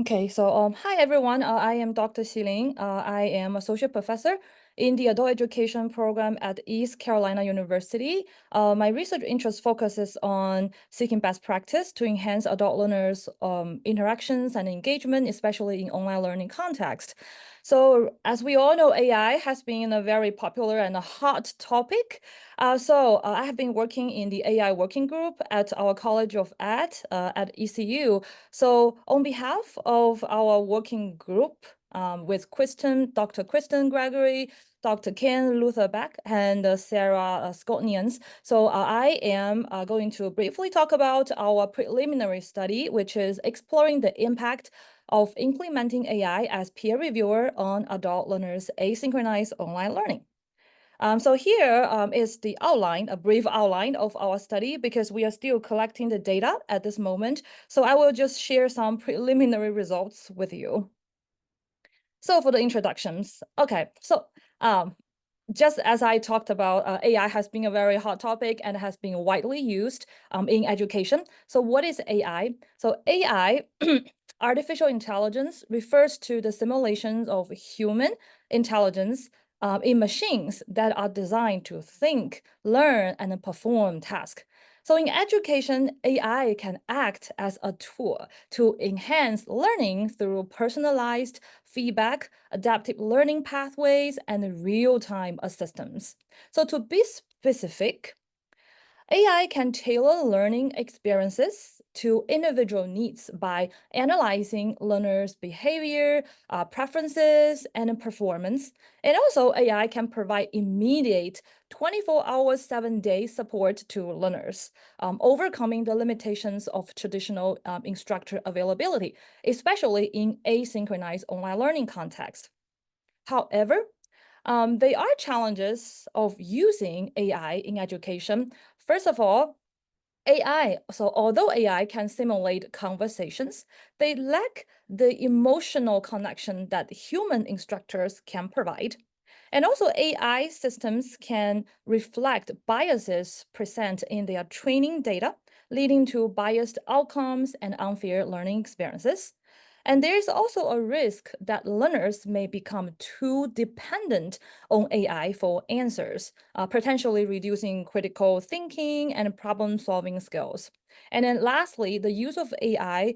Okay, so hi everyone. I am Dr. Xiling. I am associate professor in the adult education program at East Carolina University. My research interest focuses on seeking best practice to enhance adult learners' interactions and engagement, especially in online learning context. So, as we all know, AI has been a very popular and a hot topic. I have been working in the AI working group at our College of Ed at ECU. So on behalf of our working group with Dr. Kristen Gregory, Dr. Ken Luther Beck, and Sarah Skotnians. I am going to briefly talk about our preliminary study, which is exploring the impact of implementing AI as peer reviewer on adult learners' asynchronous online learning. So here is the outline, a brief outline of our study, because we are still collecting the data at this moment. So I will just share some preliminary results with you. So for the introductions, okay, so just as I talked about, AI has been a very hot topic and has been widely used in education. So what is AI? So AI, artificial intelligence, refers to the simulations of human intelligence in machines that are designed to think, learn, and perform tasks. So in education, AI can act as a tool to enhance learning through personalized feedback, adaptive learning pathways, and real-time assistance. So to be specific, AI can tailor learning experiences to individual needs by analyzing learners' behavior, preferences, and performance. And also, AI can provide immediate 24 hours, 7-day support to learners, overcoming the limitations of traditional instructor availability, especially in asynchronous online learning context. However, there are challenges of using AI in education. First of all, although AI can simulate conversations, they lack the emotional connection that human instructors can provide. And also, AI systems can reflect biases present in their training data, leading to biased outcomes and unfair learning experiences. And there's also a risk that learners may become too dependent on AI for answers, potentially reducing critical thinking and problem-solving skills. And then lastly, the use of AI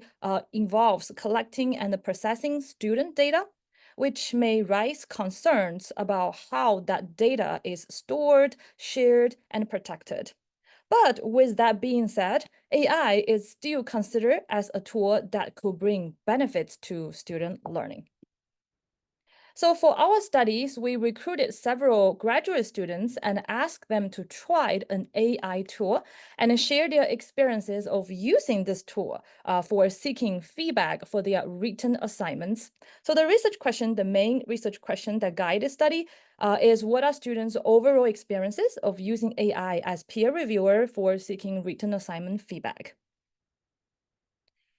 involves collecting and processing student data, which may raise concerns about how that data is stored, shared, and protected. But with that being said, AI is still considered as a tool that could bring benefits to student learning. So for our studies, we recruited several graduate students and asked them to try an AI tool and share their experiences of using this tool for seeking feedback for their written assignments. So the main research question that guided the study is what are students' overall experiences of using AI as peer reviewer for seeking written assignment feedback?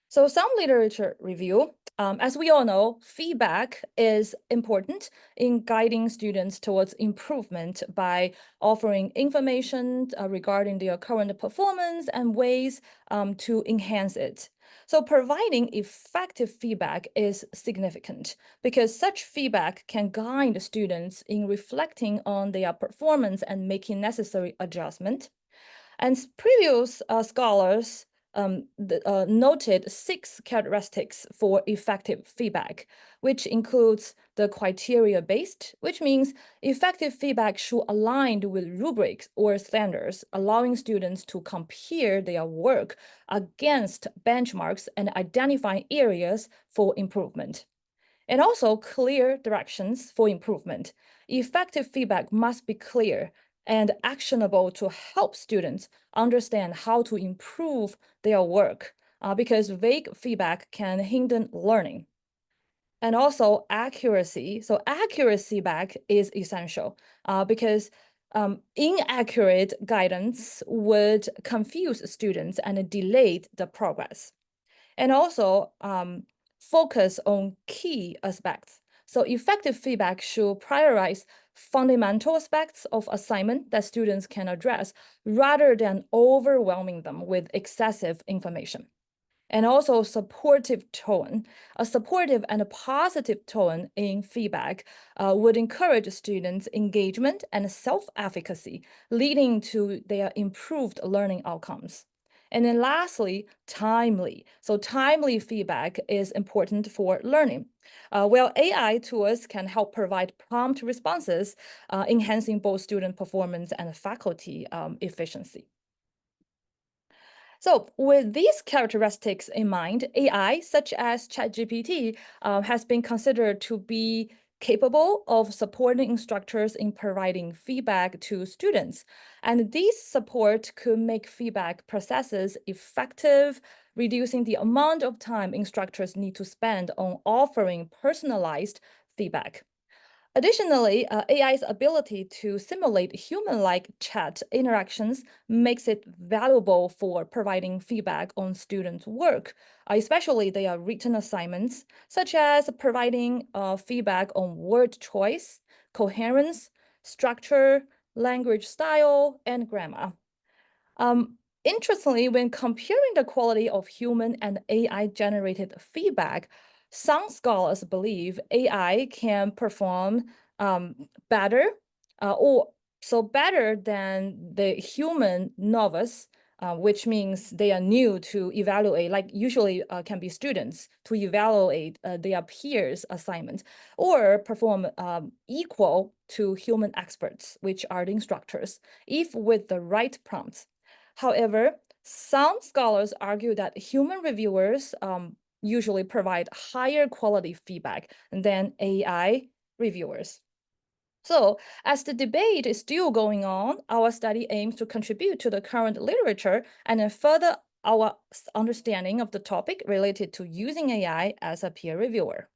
So some literature review, as we all know, feedback is important in guiding students towards improvement by offering information regarding their current performance and ways to enhance it. So providing effective feedback is significant because such feedback can guide students in reflecting on their performance and making necessary adjustment. And previous scholars noted 6 characteristics for effective feedback, which includes the criteria-based, which means effective feedback should align with rubrics or standards, allowing students to compare their work against benchmarks and identify areas for improvement. And also clear directions for improvement. Effective feedback must be clear and actionable to help students understand how to improve their work because vague feedback can hinder learning. And also accuracy. So accuracy back is essential because inaccurate guidance would confuse students and delay the progress. And also focus on key aspects. So effective feedback should prioritize fundamental aspects of assignment that students can address rather than overwhelming them with excessive information. and also supportive tone. A supportive and a positive tone in feedback would encourage students' engagement and self-efficacy, leading to their improved learning outcomes. And then lastly, timely. So timely feedback is important for learning. While AI tools can help provide prompt responses, enhancing both student performance and faculty efficiency. So with these characteristics in mind, AI, such as ChatGPT, has been considered to be capable of supporting instructors in providing feedback to students. And this support could make feedback processes effective, reducing the amount of time instructors need to spend on offering personalized feedback. Additionally, AI's ability to simulate human-like chat interactions makes it valuable for providing feedback on students' work, especially their written assignments, such as providing feedback on word choice, coherence, structure, language style, and grammar. Interestingly, when comparing the quality of human and AI-generated feedback, some scholars believe AI can perform better or so better than the human novice, which means they are new to evaluate, like usually can be students, to evaluate their peers' assignments, or perform equal to human experts, which are the instructors, if with the right prompts. However, some scholars argue that human reviewers usually provide higher quality feedback than AI reviewers. So, as the debate is still going on, our study aims to contribute to the current literature and then further our understanding of the topic related to using AI as a peer reviewer.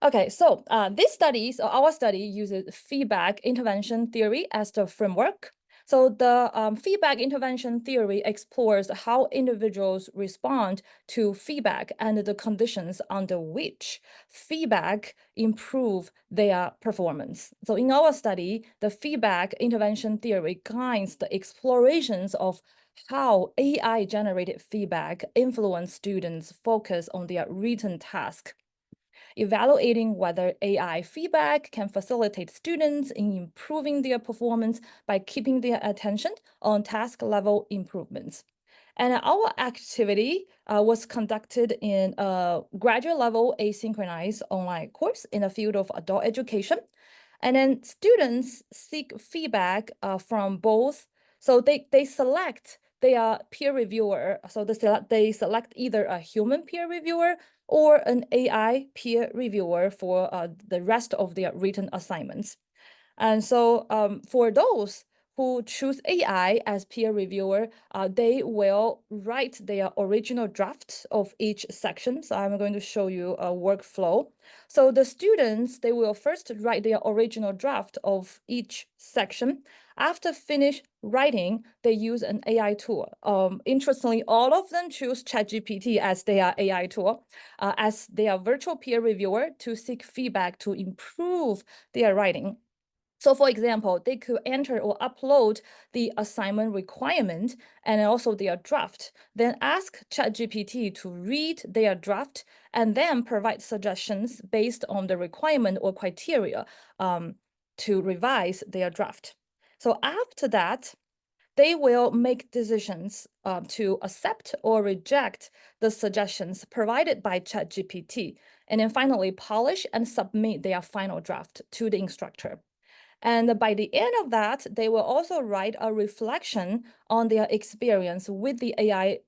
Okay, so our study uses feedback intervention theory as the framework. So the feedback intervention theory explores how individuals respond to feedback and the conditions under which feedback improve their performance. So in our study, the feedback intervention theory guides the explorations of how AI-generated feedback influence students' focus on their written task, evaluating whether AI feedback can facilitate students in improving their performance by keeping their attention on task level improvements. And our activity was conducted in a graduate level asynchronous online course in the field of adult education. And then students seek feedback from both. So they select their peer reviewer. So they select either a human peer reviewer or an AI peer reviewer for the rest of their written assignments. And so for those who choose AI as peer reviewer, they will write their original draft of each section. So I'm going to show you a workflow. So the students, they will first write their original draft of each section. After finish writing, they use an AI tool. Interestingly, all of them choose ChatGPT as their AI tool, as their virtual peer reviewer to seek feedback to improve their writing. So for example, they could enter or upload the assignment requirement and also their draft, then ask ChatGPT to read their draft and then provide suggestions based on the requirement or criteria to revise their draft. So after that, they will make decisions to accept or reject the suggestions provided by ChatGPT, and then finally polish and submit their final draft to the instructor. And by the end of that, they will also write a reflection on their experience with the AI,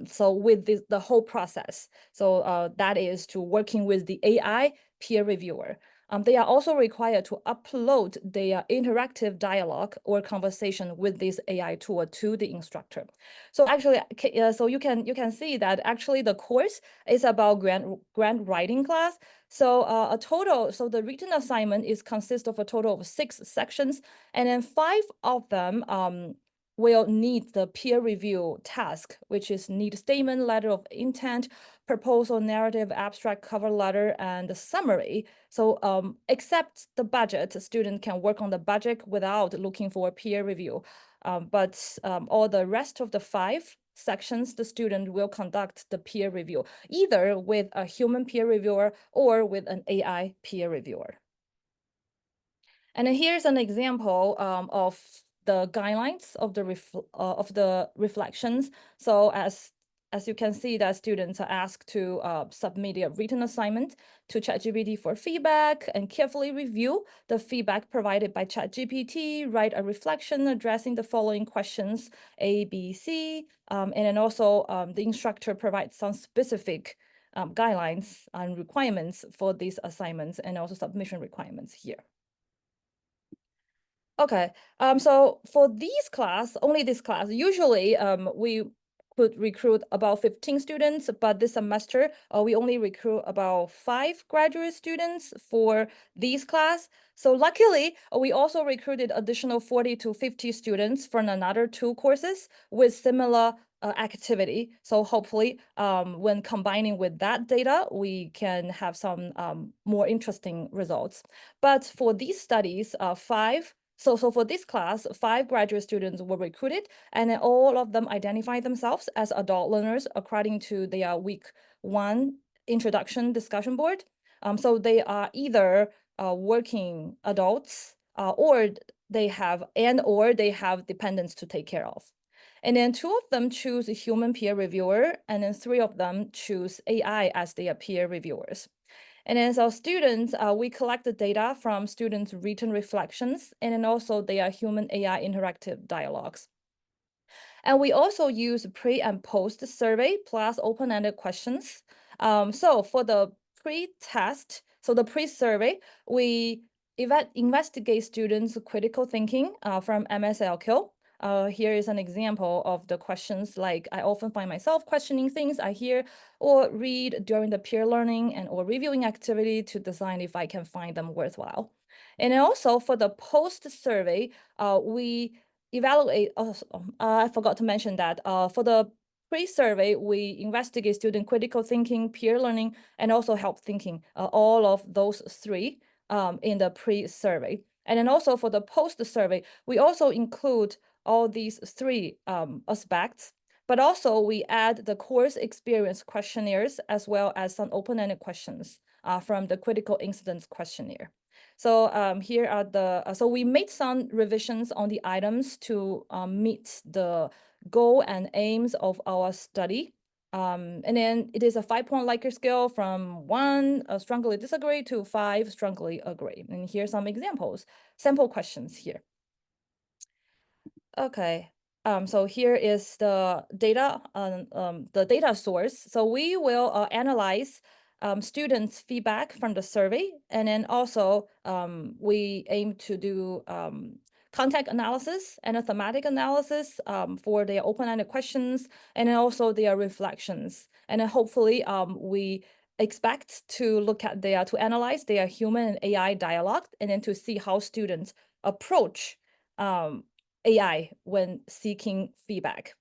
so with the whole process. So that is to working with the AI peer reviewer. They are also required to upload their interactive dialogue or conversation with this AI tool to the instructor. So actually, so you can see that actually the course is about grant writing class. So so the written assignment consists of a total of 6 sections, and then 5 of them will need the peer review task, which is need statement, letter of intent, proposal, narrative, abstract, cover letter, and the summary. So except the budget, a student can work on the budget without looking for peer review. But all the rest of the 5 sections, the student will conduct the peer review, either with a human peer reviewer or with an AI peer reviewer. And then here's an example of the guidelines of the reflections. So as you can see, that students are asked to submit a written assignment to ChatGPT for feedback and carefully review the feedback provided by ChatGPT, write a reflection addressing the following questions, A, B, C, and then also the instructor provides some specific guidelines and requirements for these assignments and also submission requirements here. Okay, so for only this class, usually we could recruit about 15 students, but this semester we only recruit about 5 graduate students for this class. So luckily, we also recruited additional 40 to 50 students from another 2 courses with similar activity. So hopefully, when combining with that data, we can have some more interesting results. But for these studies, so for this class, 5 graduate students were recruited, and then all of them identified themselves as adult learners according to their week 1 introduction discussion board. So they are either working adults or they have dependents to take care of. And then 2 of them choose a human peer reviewer, and then 3 of them choose AI as their peer reviewers. And as our students, we collect the data from students' written reflections and then also their human AI interactive dialogues. And we also use pre and post survey plus open-ended questions. So for the pre-test, so the pre-survey, we investigate students' critical thinking from MSLQ. Here is an example of the questions like, I often find myself questioning things I hear or read during the peer learning and or reviewing activity to decide if I can find them worthwhile. And also for the post survey, we evaluate, I forgot to mention that for the pre-survey, we investigate student critical thinking, peer learning, and also help thinking, all of those 3 in the pre-survey. And then also for the post-survey, we also include all these 3 aspects, but also we add the course experience questionnaires as well as some open-ended questions from the critical incidents questionnaire. So here are so we made some revisions on the items to meet the goal and aims of our study. And then it is a 5-point Likert scale from 1, strongly disagree, to 5, strongly agree. And here's some examples, sample questions here. Okay, so here is the data source. So we will analyze students' feedback from the survey, and then also we aim to do content analysis and a thematic analysis for their open-ended questions, and then also their reflections. And then hopefully we expect to analyze their human and AI dialogue, and then to see how students approach AI when seeking feedback.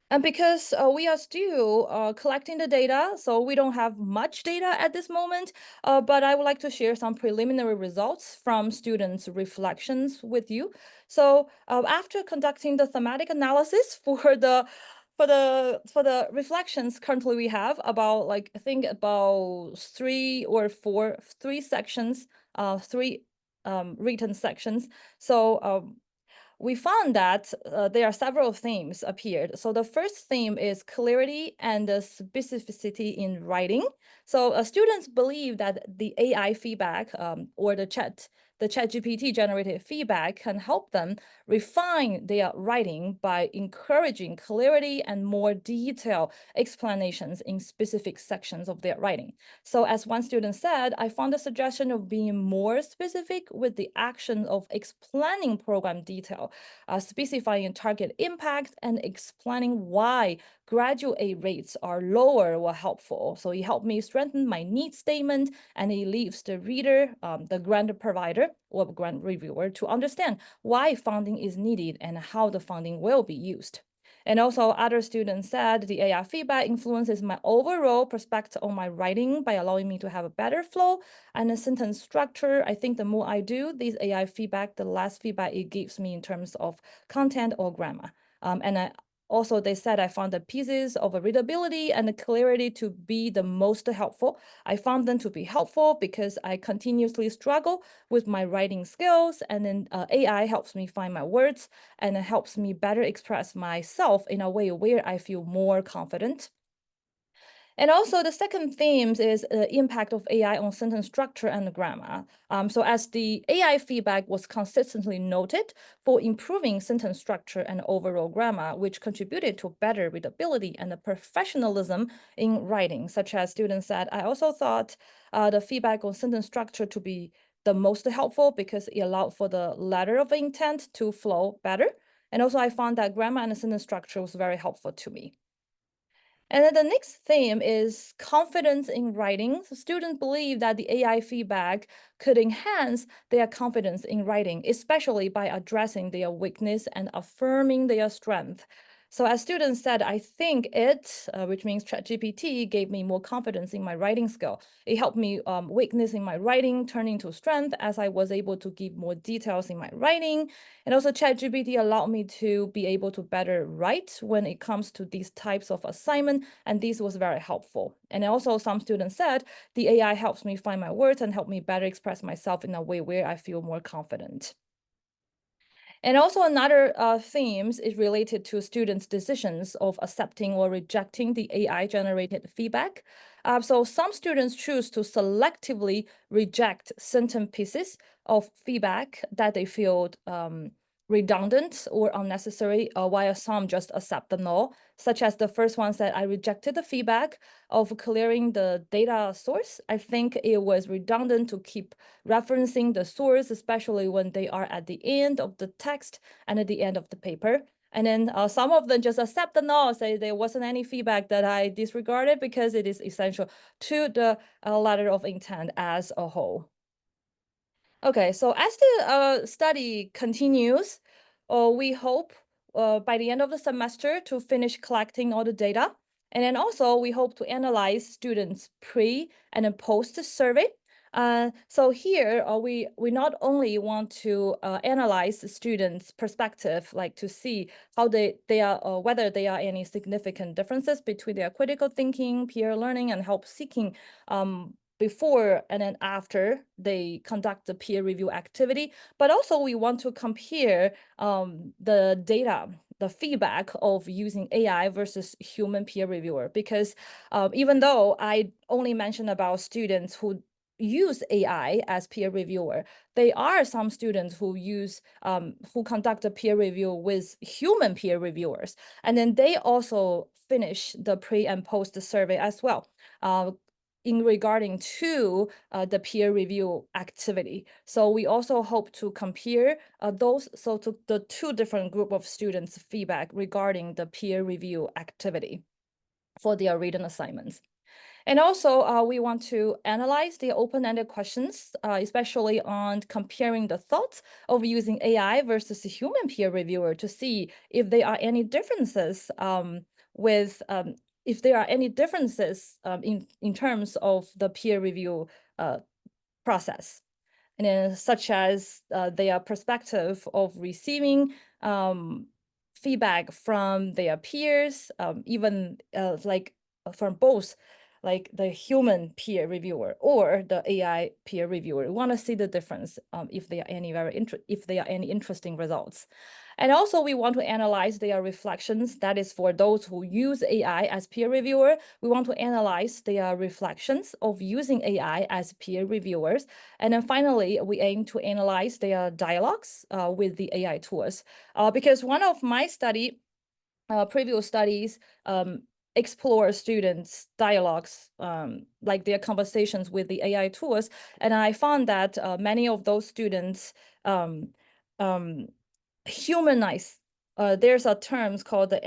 And because we are still collecting the data, so we don't have much data at this moment, but I would like to share some preliminary results from students' reflections with you. So after conducting the thematic analysis for the reflections, currently we have about, like, I think about 3 or 4 sections, 3 written sections. So we found that there are several themes appeared. So the first theme is clarity and the specificity in writing. So students believe that the AI feedback or the ChatGPT generated feedback can help them refine their writing by encouraging clarity and more detailed explanations in specific sections of their writing. So as one student said, I found the suggestion of being more specific with the action of explaining program detail, specifying target impact, and explaining why graduate rates are lower were helpful. So it helped me strengthen my need statement, and it leaves the reader, the grant provider or grant reviewer, to understand why funding is needed and how the funding will be used. And also other students said the AI feedback influences my overall perspective on my writing by allowing me to have a better flow and a sentence structure. I think the more I do this AI feedback, the less feedback it gives me in terms of content or grammar. And also, they said I found the pieces of readability and the clarity to be the most helpful. I found them to be helpful because I continuously struggle with my writing skills, and then AI helps me find my words and it helps me better express myself in a way where I feel more confident. And also the second theme is the impact of AI on sentence structure and grammar. So as the AI feedback was consistently noted for improving sentence structure and overall grammar, which contributed to better readability and the professionalism in writing, such as students said, I also thought the feedback on sentence structure to be the most helpful because it allowed for the letter of intent to flow better. And also I found that grammar and sentence structure was very helpful to me. And then the next theme is confidence in writing. So students believe that the AI feedback could enhance their confidence in writing, especially by addressing their weakness and affirming their strength. So as students said, I think which means ChatGPT, gave me more confidence in my writing skill. It helped me weakness in my writing turn into strength as I was able to give more details in my writing. And also ChatGPT allowed me to be able to better write when it comes to these types of assignment, and this was very helpful. And also some students said, the AI helps me find my words and help me better express myself in a way where I feel more confident. And also another themes is related to students' decisions of accepting or rejecting the AI-generated feedback. So some students choose to selectively reject certain pieces of feedback that they feel redundant or unnecessary, while some just accept them all, such as the first one said, I rejected the feedback of clearing the data source. I think it was redundant to keep referencing the source, especially when they are at the end of the text and at the end of the paper. And then some of them just accept the no, say there wasn't any feedback that I disregarded because it is essential to the letter of intent as a whole. Okay, so as the study continues, we hope by the end of the semester to finish collecting all the data. And then also we hope to analyze students' pre and then post survey. So here we not only want to analyze the students' perspective, like to see how they are, whether there are any significant differences between their critical thinking, peer learning, and help seeking before and then after they conduct the peer review activity, but also we want to compare the data, the feedback of using AI versus human peer reviewer, because even though I only mentioned about students who use AI as peer reviewer, there are some students who who conduct a peer review with human peer reviewers, and then they also finish the pre and post survey as well. In regarding to the peer review activity. So we also hope to compare to the two different group of students' feedback regarding the peer review activity for their written assignments. And also, we want to analyze the open-ended questions, especially on comparing the thoughts of using AI versus a human peer reviewer to see if there are any differences if there are any differences in terms of the peer review process. And then such as their perspective of receiving feedback from their peers, even like from both like the human peer reviewer or the AI peer reviewer. We want to see the difference if there are any interesting results. And also we want to analyze their reflections. That is for those who use AI as peer reviewer. We want to analyze their reflections of using AI as peer reviewers. And then finally, we aim to analyze their dialogues with the AI tools. Because one of my previous studies explore students' dialogues, like their conversations with the AI tools. And I found that many of those students humanize. There's a term called the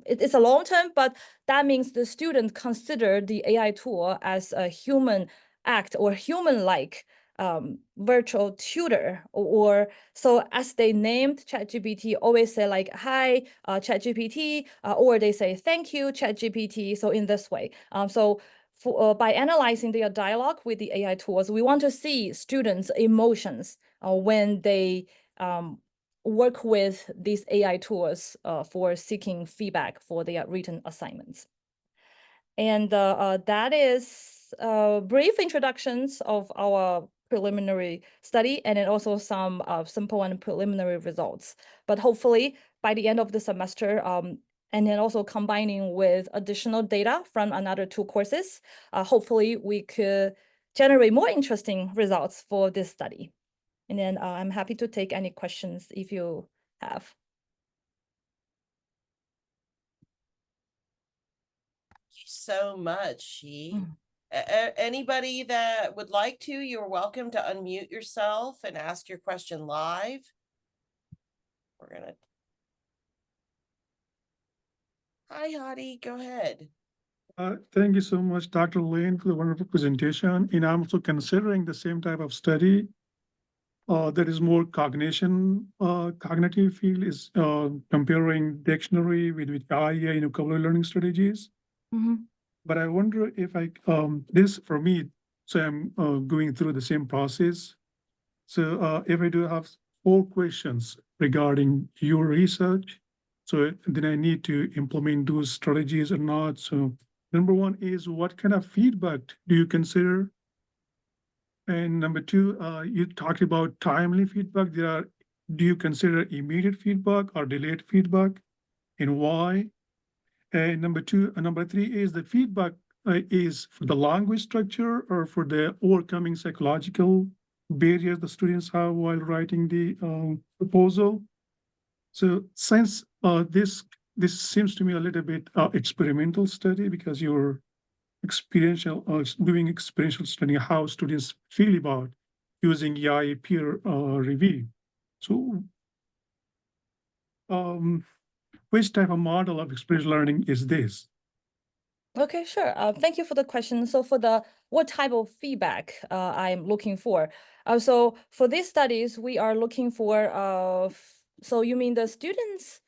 it's a long term, but that means the student consider the AI tool as a human act or human-like virtual tutor, or so as they named ChatGPT, always say like, hi, ChatGPT, or they say, thank you, ChatGPT. So in this way, by analyzing their dialogue with the AI tools, we want to see students' emotions when they work with these AI tools for seeking feedback for their written assignments. And that is brief introductions of our preliminary study, and then also some simple and preliminary results. But hopefully by the end of the semester, and then also combining with additional data from another 2 courses, hopefully we could generate more interesting results for this study. And then I'm happy to take any questions if you have. You so much, Shi. Mm. Anybody that would like to, you're welcome to unmute yourself and ask your question live. We're gonna. Hi, Hadi, go ahead. Thank you so much, Dr. Lane, for the wonderful presentation. And I'm also considering the same type of study that is more cognitive field is comparing dictionary with IA and vocabulary learning strategies. Mhm. But I wonder if this for me, so I'm going through the same process. So if I do have 4 questions regarding your research, so then I need to implement those strategies or not. So number 1 is what kind of feedback do you consider? And number 2, you talked about timely feedback. Do you consider immediate feedback or delayed feedback, and why? And number 3 is the feedback is for the language structure or for the overcoming psychological barriers the students have while writing the proposal. So since this seems to me a little bit experimental study because you're doing experiential study how students feel about using AI peer review. So which type of model of experiential learning is this? Okay, sure. Thank you for the question. So for the what type of feedback I'm looking for? So for these studies, we are looking for, so you mean the students?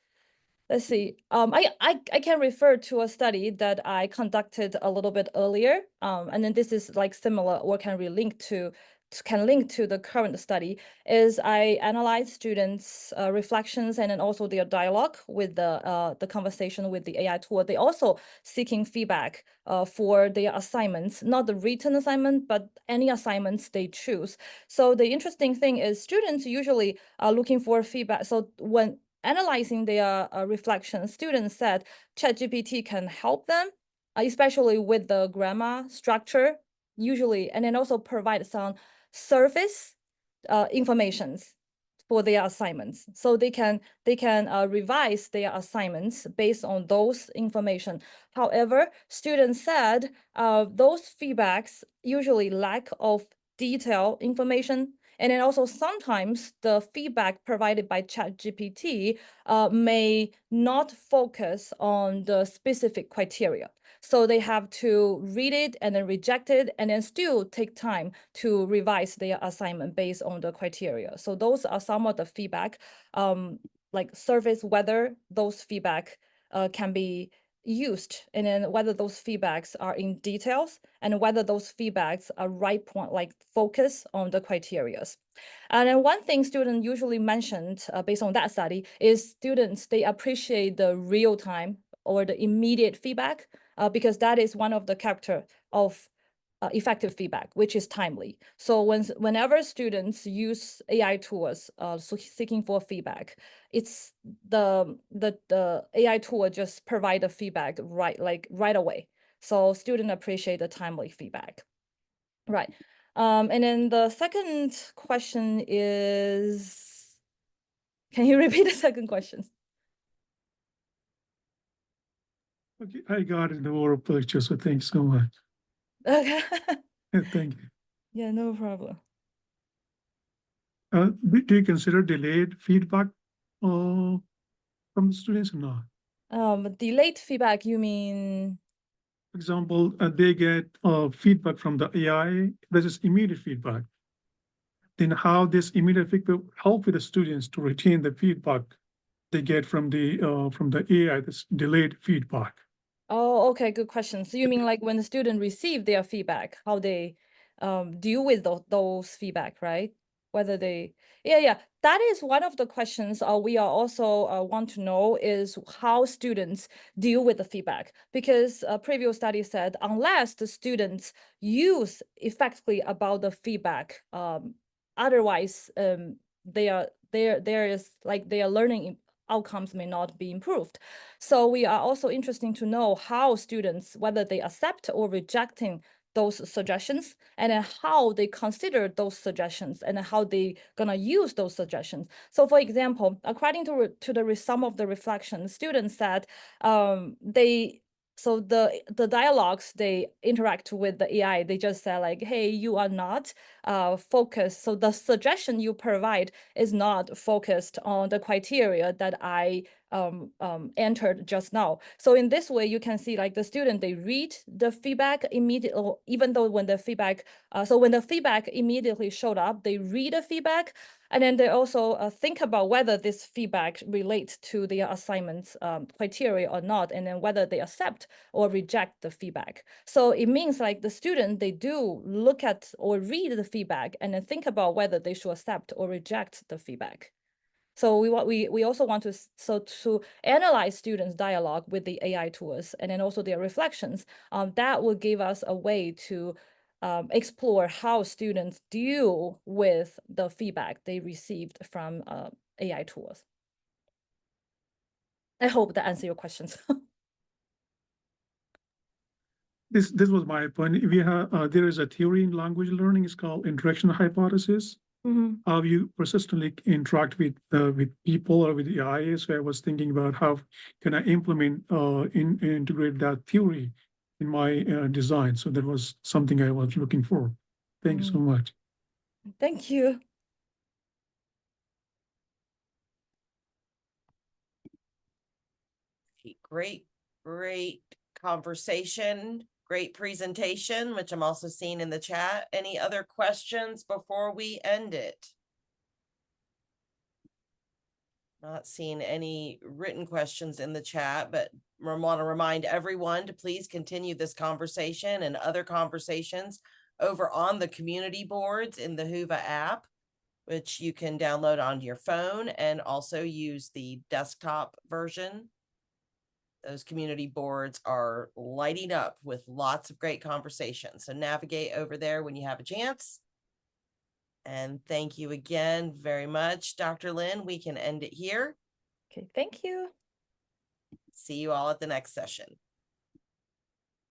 Let's see. I can refer to a study that I conducted a little bit earlier, and then this is like similar or can link to the current study. Is I analyze students' reflections and then also their dialogue with the conversation with the AI tool. They also seeking feedback for their assignments, not the written assignment, but any assignments they choose. So the interesting thing is students usually are looking for feedback. So when analyzing their reflections, students said ChatGPT can help them, especially with the grammar structure, usually, and then also provide some surface informations for their assignments. So they can revise their assignments based on those information. However, students said those feedbacks usually lack of detailed information. And then also sometimes the feedback provided by ChatGPT may not focus on the specific criteria. So they have to read it and then reject it and then still take time to revise their assignment based on the criteria. So those are some of the feedback, like surface whether those feedback can be used, and then whether those feedbacks are in details and whether those feedbacks are right point, like focus on the criterias. And then one thing students usually mentioned based on that study is students, they appreciate the real time or the immediate feedback because that is one of the character of effective feedback, which is timely. So whenever students use AI tools seeking for feedback, it's the AI tool just provide the feedback right away. So students appreciate the timely feedback. Right. And then the second question is, can you repeat the second question? Okay, I got it in the oral picture, so thanks so much. Okay. Thank you. Yeah, no problem. Do you consider delayed feedback from the students or not? Delayed feedback, you mean? For example, they get feedback from the AI. This is immediate feedback. Then how this immediate feedback help with the students to retain the feedback they get from the AI, this delayed feedback. Oh, okay, good question. So you mean like when the student receive their feedback, how they deal with those feedback, right? whether they, yeah, that is one of the questions we are also want to know is how students deal with the feedback, because a previous study said unless the students use effectively about the feedback, otherwise there is like their learning outcomes may not be improved. So we are also interested to know how students, whether they accept or rejecting those suggestions, and then how they consider those suggestions, and how they gonna use those suggestions. So for example, according to some of the reflections, students said so the dialogues they interact with the AI, they just say like, hey, you are not focused. So the suggestion you provide is not focused on the criteria that I entered just now. So in this way, you can see like the student, they read the feedback immediately, even though when the feedback, so when the feedback immediately showed up, they read the feedback, and then they also think about whether this feedback relates to their assignments criteria or not, and then whether they accept or reject the feedback. So it means like the student, they do look at or read the feedback and then think about whether they should accept or reject the feedback. So we also want to analyze students' dialogue with the AI tools, and then also their reflections. That will give us a way to explore how students deal with the feedback they received from AI tools. I hope that answers your questions. This was my point. We have there is a theory in language learning. It's called interaction hypothesis. How you persistently interact with people or with AI. So I was thinking about how can I implement integrate that theory in my design. So that was something I was looking for. Thank you so much. Thank you. Great conversation, great presentation, which I'm also seeing in the chat. Any other questions before we end it? Not seeing any written questions in the chat, but I want to remind everyone to please continue this conversation and other conversations over on the community boards in the Whova app, which you can download onto your phone and also use the desktop version. Those community boards are lighting up with lots of great conversations. So navigate over there when you have a chance. And thank you again very much, Dr. Lin. We can end it here. Okay, thank you. See you all at the next session.